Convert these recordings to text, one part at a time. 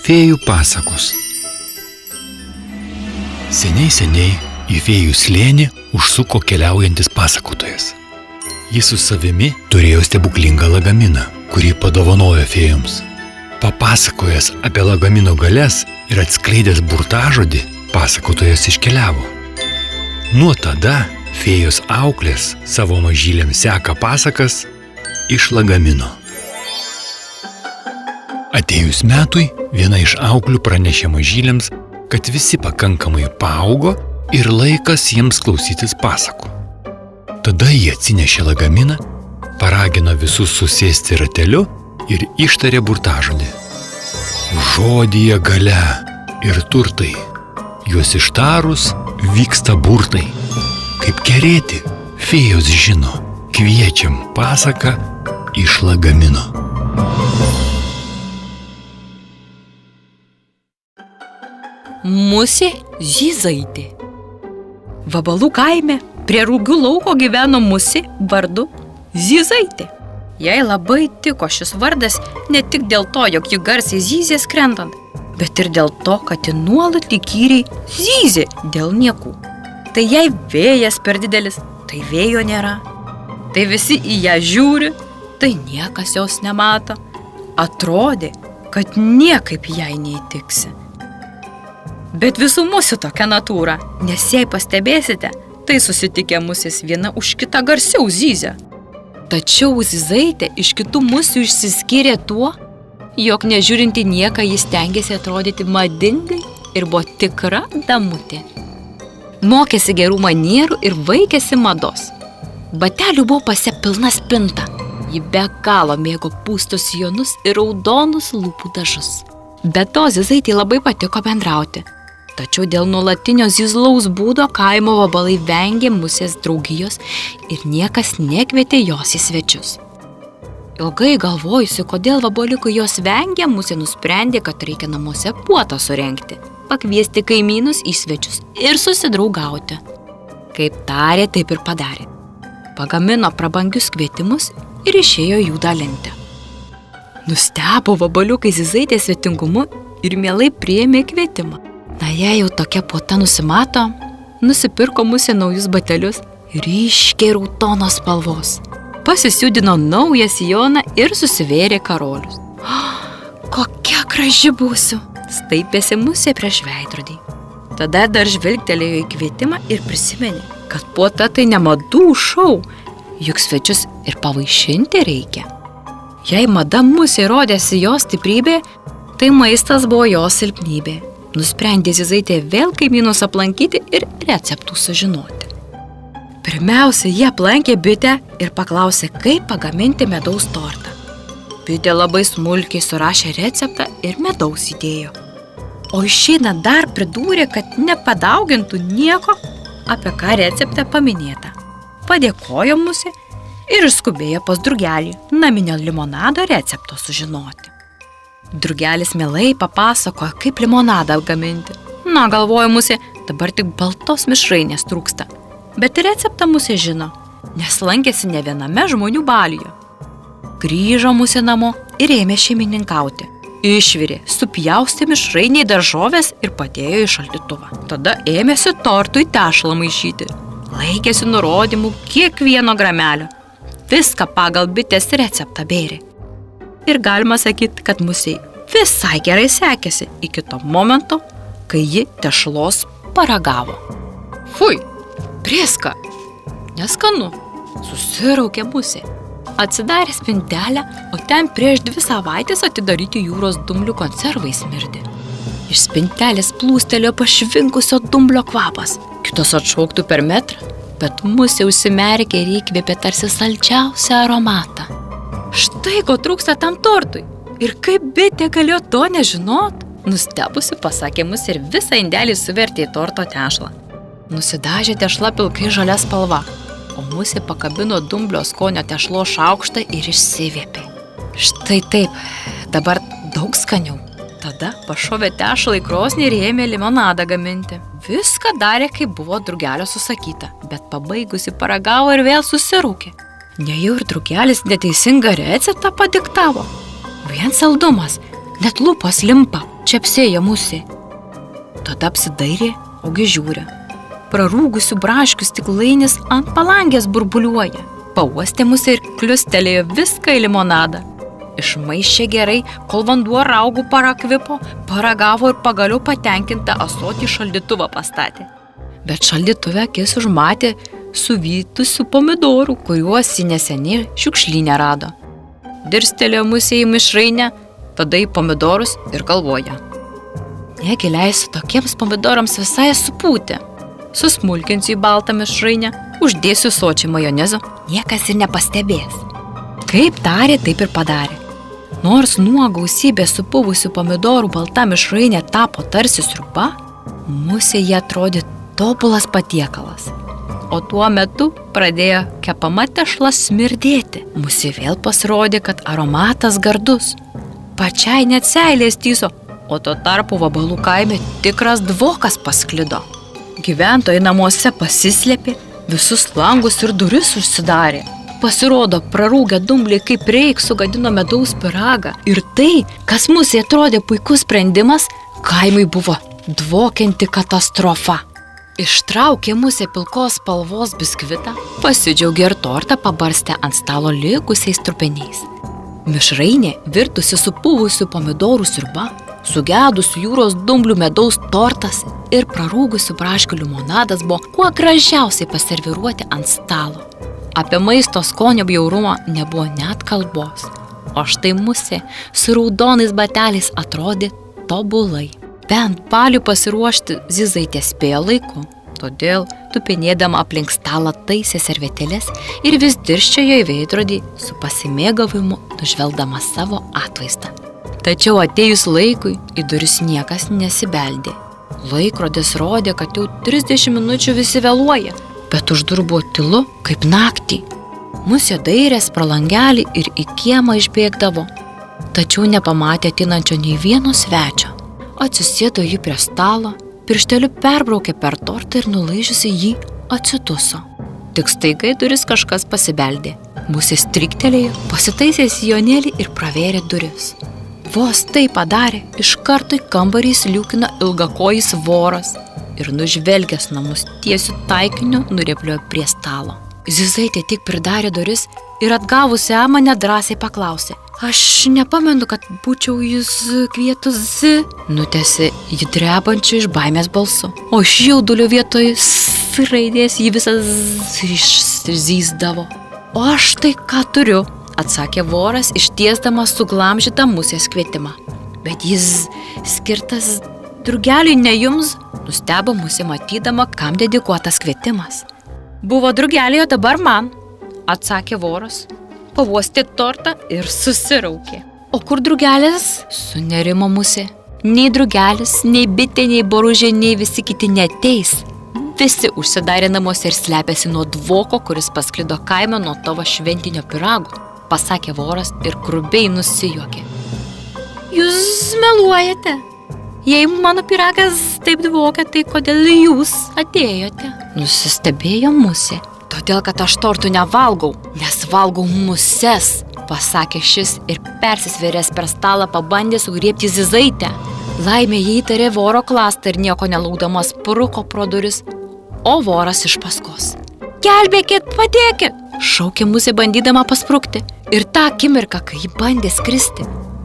Fėjų pasakos. Seniai į fėjų slėnį užsuko keliaujantis pasakotojas. Jis su savimi turėjo stebuklingą lagaminą, kurį padovanojo fėjoms. Papasakojęs apie lagamino galias ir atskleidęs burtažodį, pasakotojas iškeliavo. Nuo tada fėjos auklės savo mažylėms seka pasakas iš lagamino. Atėjus metui, viena iš auklių pranešė mažylėms, kad visi pakankamai paaugo ir laikas jiems klausytis pasakų. Tada jie atsinešė lagaminą, paragino visus susėsti rateliu ir ištarė burtažodį. Žodyje galia ir turtai. Juos ištarus vyksta burtai. Kaip kerėti, fėjos žino, kviečiam pasaką iš lagamino. Musė Zyzaitė. Vabalų kaime prie Rūgių lauko gyveno musė vardu Zyzaitė. Jai labai tiko šis vardas ne tik dėl to, jog ji garsiai zyzė skrendant, bet ir dėl to, kad ji nuolat įkyriai zyzė dėl niekų. Tai jei vėjas per didelis, tai vėjo nėra. Tai visi į ją žiūri, tai niekas jos nemato. Atrodė, kad niekaip jai neįtiksi. Bet visų musių tokia natūra, nes jei pastebėsite, tai susitikę musės viena už kitą garsiau zyzia. Tačiau Zyzaitė iš kitų musių išsiskyrė tuo, jog nežiūrinti nieką jis stengėsi atrodyti madingai ir buvo tikra damutė. Mokėsi gerų manierų ir vaikėsi mados. Batelių buvo pase pilna spinta. Ji be galo mėgo pūstus sijonus ir raudonus lūpų dažus. Be to Zyzaitei labai patiko bendrauti. Tačiau dėl nuolatinio zyzlaus būdo kaimo vabalai vengė musės draugijos ir niekas nekvietė jos į svečius. Ilgai galvojusi, kodėl vabaliukai jos vengia, musė nusprendė, kad reikia namuose puotą surengti, pakviesti kaimynus į svečius ir susidraugauti. Kaip tarė, taip ir padarė. Pagamino prabangius kvietimus ir išėjo jų dalinti. Nustebo vabaliukai Zyzaitės svetingumu ir mielai priėmė kvietimą. Na, jei jau tokia puota nusimato, nusipirko musė naujus batelius ryškiai raudonos spalvos. Pasisiūdino naują sijoną ir susivėrė karolius. Kokia graži būsiu, staipėsi musė prieš veidrodį. Tada dar žvilgtelėjo į kvietimą ir prisiminė, kad puota tai ne madų šou, juk svečius ir pavaišinti reikia. Jei mada musė rodėsi jos stiprybė, tai maistas buvo jos silpnybė. Nusprendė Zyzaitė vėl kaimynus aplankyti ir receptų sužinoti. Pirmiausia, jie aplankė bitę ir paklausė, kaip pagaminti medaus tortą. Bitė labai smulkiai surašė receptą ir medaus įdėjo. O išeinant dar pridūrė, kad nepadaugintų nieko, apie ką recepte paminėta. Padėkojo musė ir išskubėjo pas drugelį naminio limonado recepto sužinoti. Drugelis mielai papasakojo, kaip limonadą gaminti. Na, galvojo musė, dabar tik baltos mišrainės trūksta. Bet receptą musė žino, nes lankėsi ne viename žmonių baliuje. Grįžo musė namo ir ėmė šeimininkauti. Išvirė, supjaustė mišrainiai daržovės ir padėjo į šaldytuvą. Tada ėmėsi tortui tešlą maišyti. Laikėsi nurodymų kiekvieno gramelio. Viską pagal bitės receptą bėrė. Ir galima sakyti, kad musei visai gerai sekėsi iki to momento, kai ji tešlos paragavo. Fui, prėska, neskanu, susiraukė musė. Atsidarė spintelę, o ten prieš 2 savaitės atidaryti jūros dumblių konservai smirdi. Iš spintelės plūstelėjo pašvinkusio dumblio kvapas. Kitos atšauktų per metrą, bet musė užsimerkė ir įkvėpė tarsi saldžiausią aromatą. Štai ko trūksta tam tortui. Ir kaip bitė galėjo to nežinot? Nustebusi pasakė musė ir visą indelį suvertė į torto tešlą. Nusidažė tešla pilkai žalia spalva, o musė pakabino dumblio skonio tešlo šaukštą ir išsivėpė. Štai taip, dabar daug skaniau. Tada pašovė tešlą į krosnį ir ėmė limonadą gaminti. Viską darė, kaip buvo drugelio susakyta, bet pabaigusi paragavo ir vėl susiraukė. Nejau ir drugelis neteisingą receptą padiktavo. Vien saldumas, net lūpos limpa. čepsėjo musė. Tada apsidairė, ogi žiūri. Prarūgusių braškių stiklainis ant palangės burbuliuoja. Pauostė musė ir kliustelėjo viską į limonadą. Išmaišė gerai, kol vanduo raugų parakvipo, paragavo ir pagaliau patenkinta ąsotį šaldytuvą pastatė. Bet šaldytuve akis užmatė suvytusių pomidorų, kuriuos ji neseniai šiukšlyne rado. Dirstelėjo musė į mišrainę, tada į pomidorus ir galvoja. Negi leisiu tokiems pomidorams visai supūti. Susmulkinsiu į baltą mišrainę, uždėsiu sočiai majonezo, niekas ir nepastebės. Kaip tarė, taip ir padarė. Nors nuo gausybės supuvusių pomidorų balta mišrainė tapo tarsi sriuba, musė jie atrodė tobulas patiekalas. O tuo metu pradėjo kepama tešla smirdėti. Musė vėl pasirodė, kad aromatas gardus. Pačiai net seilės tyso, o tuo tarpu Vabalų kaime tikras dvokas pasklido. Gyventojai namuose pasislėpė, visus langus ir duris užsidarė. Pasirodo, prarūgę dumbliai kaip reik sugadino medaus pyragą. Ir tai, kas musė atrodė puikus sprendimas, kaimui buvo dvokianti katastrofa. Ištraukė musė pilkos spalvos biskvitą, pasidžiaugė ir tortą pabarstė ant stalo likusiais trupiniais. Mišrainė virtusi supuvusių pomidorų sriuba, sugedusių jūros dumblių medaus tortas ir prarūgusių braškių limonadas buvo kuo gražiausiai paserviruoti ant stalo. Apie maisto skonio bjaurumą nebuvo net kalbos, o štai musė su raudonais bateliais atrodė tobulai. Bent baliui pasiruošti Zyzaitė spėjo laiku, todėl tupinėdama aplink stalą taisė servetėles ir vis dirsčiojo į veidrodį su pasimėgavimu nužvelgdama savo atvaizdą. Tačiau atėjus laikui į duris niekas nesibeldė. Laikrodis rodė, kad jau 30 minučių visi vėluoja, bet už durų buvo tylu kaip naktį. Musė dairės pro langelį ir į kiemą išbėgdavo, tačiau nepamatė ateinančio nei vieno svečio. Atsisėdo jį prie stalo, piršteliu perbraukė per tortą ir nulaižiusi jį atsituso. Tik staiga į duris kažkas pasibeldė. Musė striktelėjo, pasitaisė sijonėlį ir pravėrė duris. Vos tai padarė, iš karto į kambarį įsliūkino ilgakojis voras ir nužvelgęs namus tiesiu taikiniu nurėpliojo prie stalo. Zyzaitė tik pridarė duris ir atgavusi amą nedrąsiai paklausė. Aš nepamenu, kad būčiau jūs kvietusi, nutęsė ji drebančiu iš baimės balsu. O iš jaudulio vietoj S raidės jį visas išzyzdavo. O aš tai ką turiu, atsakė voras, ištiesdamas suglamžytą musės kvietimą. Bet jis skirtas drugeliui, ne jums, nustebo musė matydama, kam dedikuotas kvietimas. Buvo drugeliai, o dabar man, atsakė voras. Pavostė tortą ir susiraukė. O kur drugelis? Sunerimo musė. Nei drugelis, nei bitė, nei boružė, nei visi kiti neateis. Visi užsidarė namuose ir slepiasi nuo dvoko, kuris pasklido kaime nuo tavo šventinio pyrago, pasakė voras ir grubiai nusijuokė. Jūs meluojate. Jei mano pyragas taip dvokia, tai kodėl jūs atėjote? Nusistebėjo musė. Todėl, kad aš tortų nevalgau, nes valgau muses, pasakė šis ir persisvėręs per stalą pabandė sugriebti Zyzaitę. Laimė jį įtarė voro klastą ir nieko nelaukdamas spruko pro duris, o voras iš paskos. Gelbėkit, padėkit, šaukė musė bandydama pasprukti. Ir tą akimirką, kai ji bandė skristi,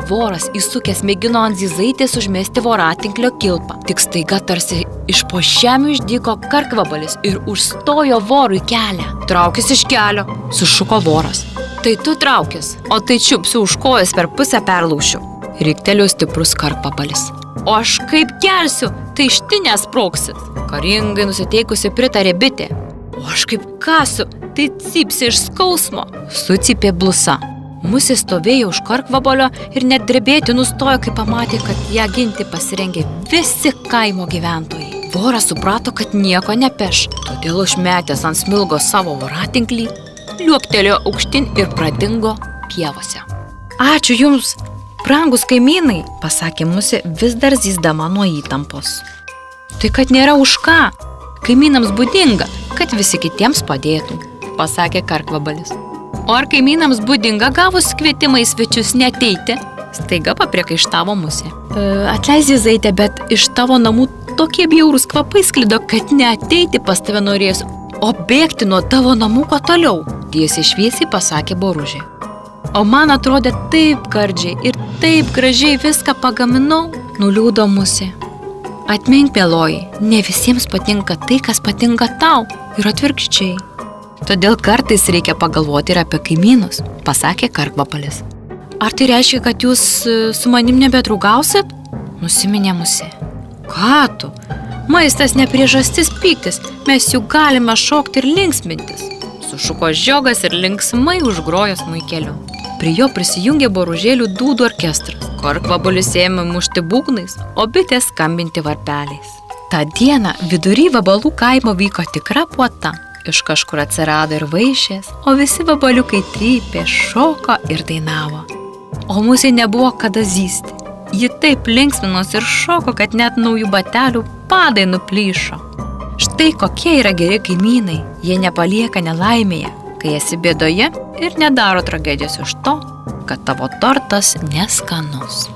voras įsukęs mėgino ant Zyzaitės užmesti voratinklio kilpą. Tik staiga tarsi iš po žemių išdygo karkvabalis ir užstojo vorui kelią. Traukis iš kelio, sušuko voras. Tai tu traukis, o tai čiupsiu už kojas per pusę perlaušiu. Riktelėjo stiprus karkvabalis. O aš kaip kelsiu, tai štinės sprogsis. Karingai nusiteikusi pritarė bitė. O aš kaip kasiu, tai cypsi iš skausmo, sucypė blusa. Musė stovėjo už karkvabalio ir net drebėti nustojo, kai pamatė, kad ją ginti pasirengė visi kaimo gyventojai. Voras suprato, kad nieko nepeš, todėl užmetęs ant smilgo savo voratinklį, liuoktelėjo aukštin ir pradingo pievose. Ačiū jums, brangus kaimynai, pasakė musė vis dar zyzdama nuo įtampos. Tai kad nėra už ką, kaimynams būdinga, kad visi kitiems padėtų, pasakė karkvabalis. O ar kaimynams būdinga gavus kvietimą į svečius neateiti? Staiga papriekaištavo musė. Atleis Zyzaitė, bet iš tavo namų tokie bjaurūs kvapai sklido, kad neateiti pas tave norės, o bėgti nuo tavo namų kuo toliau, tiesiai šviesiai pasakė Boružė. O man atrodė taip gardžiai ir taip gražiai viską pagaminau, nuliūdo Musė. Atmink, mieloji, ne visiems patinka tai, kas patinka tau, ir atvirkščiai. Todėl kartais reikia pagalvoti ir apie kaimynus, pasakė Karkvabalis. Ar tai reiškia, kad jūs su manim nebedraugausit? Nusiminė Musė. Ką tu? Maistas ne priežastis pyktis, mes juk galime šokti ir linksmintis. Sušuko Žiogas ir linksmai užgrojo smuikeliu. Prie jo prisijungė Boružėlių dūdų orkestras. Karkvabalis ėmė mušti būgnais, o bitės skambinti varpeliais. Ta diena vidury Vabalų kaimo vyko tikra puota. Iš kažkur atsirado ir vaišės, o visi vabaliukai trypė, šoko ir dainavo. O Musei nebuvo kada zysti. Ji taip linksminos ir šoko, kad net naujų batelių padai nuplyšo. Štai kokie yra geri kaimynai. Jie nepalieka nelaimėje, kai esi bėdoje ir nedaro tragedijos iš to, kad tavo tortas neskanus.